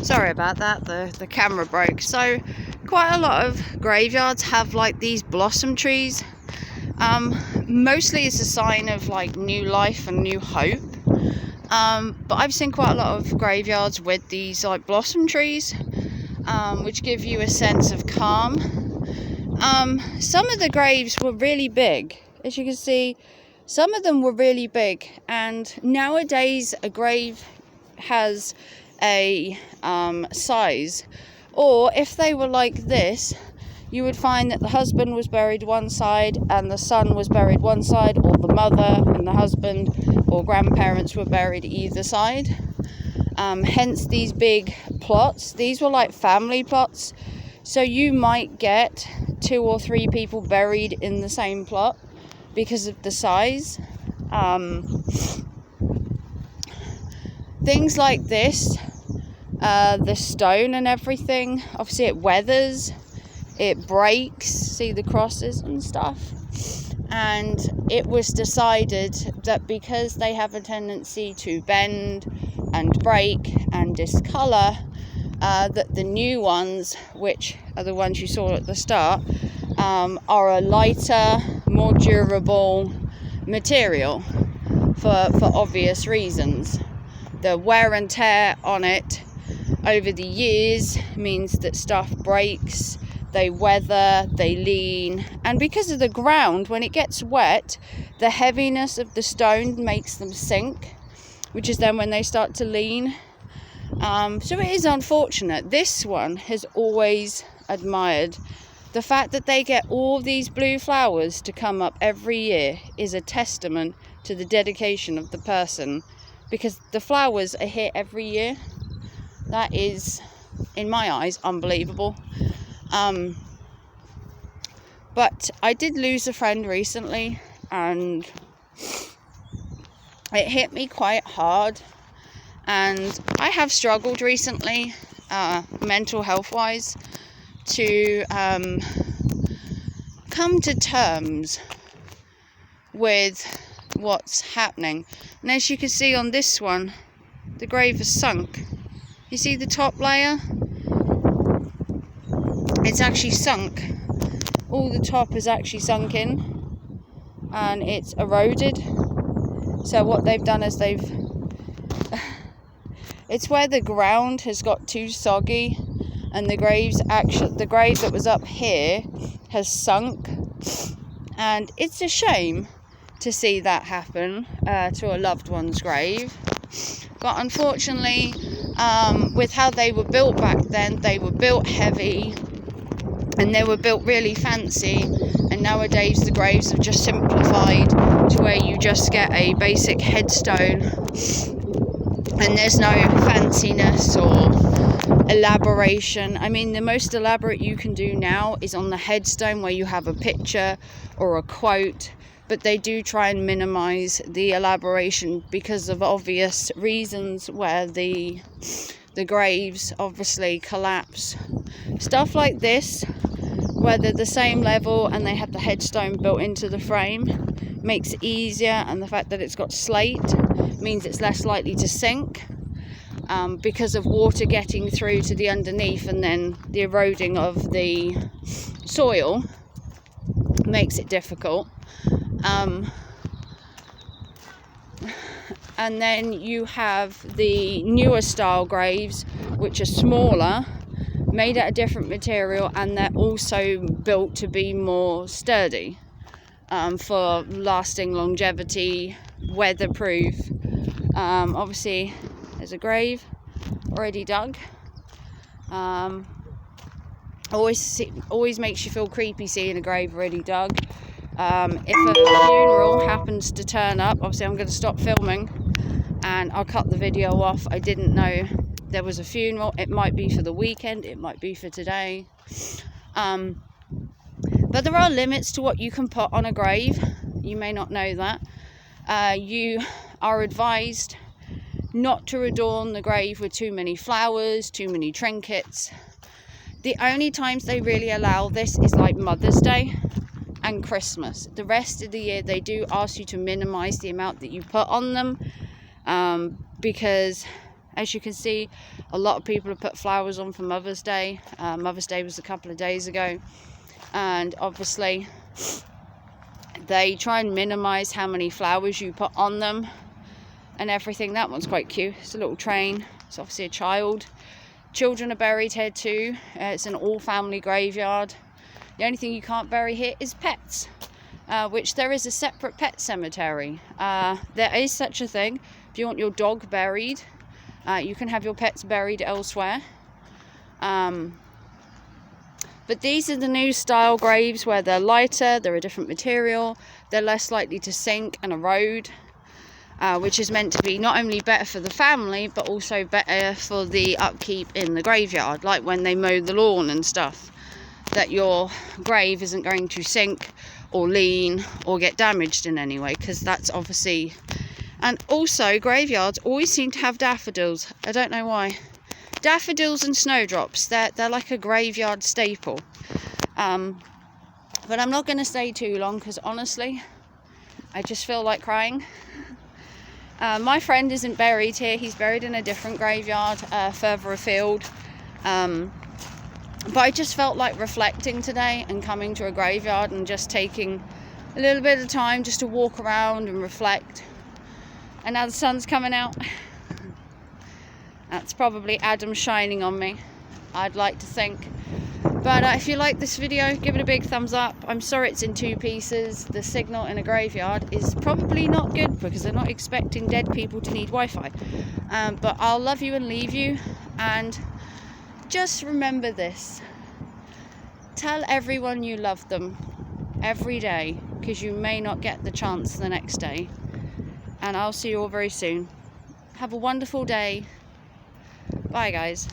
Sorry about that, the camera broke. So quite a lot of graveyards have like these blossom trees. Mostly it's a sign of like new life and new hope. But I've seen quite a lot of graveyards with these like blossom trees, which give you a sense of calm. Some of the graves were really big, as you can see. Some of them were really big, and nowadays a grave has a size, or if they were like this, you would find that the husband was buried one side and the son was buried one side, or the mother and the husband or grandparents were buried either side. Hence these big plots. These were like family plots, so you might get 2 or 3 people buried in the same plot because of the size. Things like this, the stone and everything, obviously it weathers, it breaks, see the crosses and stuff, and it was decided that because they have a tendency to bend and break and discolor, that the new ones, which are the ones you saw at the start, are a lighter, more durable material for obvious reasons. The wear and tear on it over the years means that stuff breaks, they weather, they lean, and because of the ground, when it gets wet, the heaviness of the stone makes them sink, which is then when they start to lean. So it is unfortunate. This one has always admired. The fact that they get all these blue flowers to come up every year is a testament to the dedication of the person, because the flowers are here every year. That is, in my eyes, unbelievable. But I did lose a friend recently, and it hit me quite hard, and I have struggled recently, mental health wise, to come to terms with what's happening. And as you can see on this one, the grave is sunk. You see the top layer? It's actually sunk. All the top is actually sunk in, and it's eroded. So what they've done is it's where the ground has got too soggy, and the grave that was up here has sunk, and it's a shame to see that happen to a loved one's grave. But unfortunately, with how they were built back then, they were built heavy and they were built really fancy, and nowadays the graves have just simplified to where you just get a basic headstone and there's no fanciness or elaboration. I mean, the most elaborate you can do now is on the headstone, where you have a picture or a quote, but they do try and minimize the elaboration because of obvious reasons, where the graves obviously collapse. Stuff like this, where they're the same level and they have the headstone built into the frame, makes it easier, and the fact that it's got slate means it's less likely to sink, because of water getting through to the underneath, and then the eroding of the soil makes it difficult. And then you have the newer style graves, which are smaller, made out of different material, and they're also built to be more sturdy, for lasting longevity, weatherproof. Obviously there's a grave already dug. Always makes you feel creepy seeing a grave already dug. If a funeral happens to turn up, obviously I'm going to stop filming and I'll cut the video off. I didn't know there was a funeral. It might be for the weekend, it might be for today. But there are limits to what you can put on a grave. You may not know that. You are advised not to adorn the grave with too many flowers, too many trinkets. The only times they really allow this is like Mother's Day and Christmas. The rest of the year they do ask you to minimize the amount that you put on them, because As you can see, a lot of people have put flowers on for Mother's Day. Mother's Day was a couple of days ago, and obviously they try and minimize how many flowers you put on them and everything. That one's quite cute. It's a little train. It's obviously a child. Children are buried here too. It's an all-family graveyard. The only thing you can't bury here is pets, which there is a separate pet cemetery. There is such a thing. If you want your dog buried, you can have your pets buried elsewhere. But these are the new style graves where they're lighter, they're a different material, they're less likely to sink and erode, which is meant to be not only better for the family, but also better for the upkeep in the graveyard, like when they mow the lawn and stuff, that your grave isn't going to sink or lean or get damaged in any way, because that's obviously... And also, graveyards always seem to have daffodils. I don't know why. Daffodils and snowdrops, they're like a graveyard staple. But I'm not going to stay too long, because honestly, I just feel like crying. My friend isn't buried here. He's buried in a different graveyard further afield. But I just felt like reflecting today and coming to a graveyard and just taking a little bit of time just to walk around and reflect. And now the sun's coming out. That's probably Adam shining on me, I'd like to think. But if you like this video, give it a big thumbs up. I'm sorry it's in 2 pieces. The signal in a graveyard is probably not good, because they're not expecting dead people to need Wi-Fi. But I'll love you and leave you. And just remember this. Tell everyone you love them every day, because you may not get the chance the next day. And I'll see you all very soon. Have a wonderful day. Bye, guys.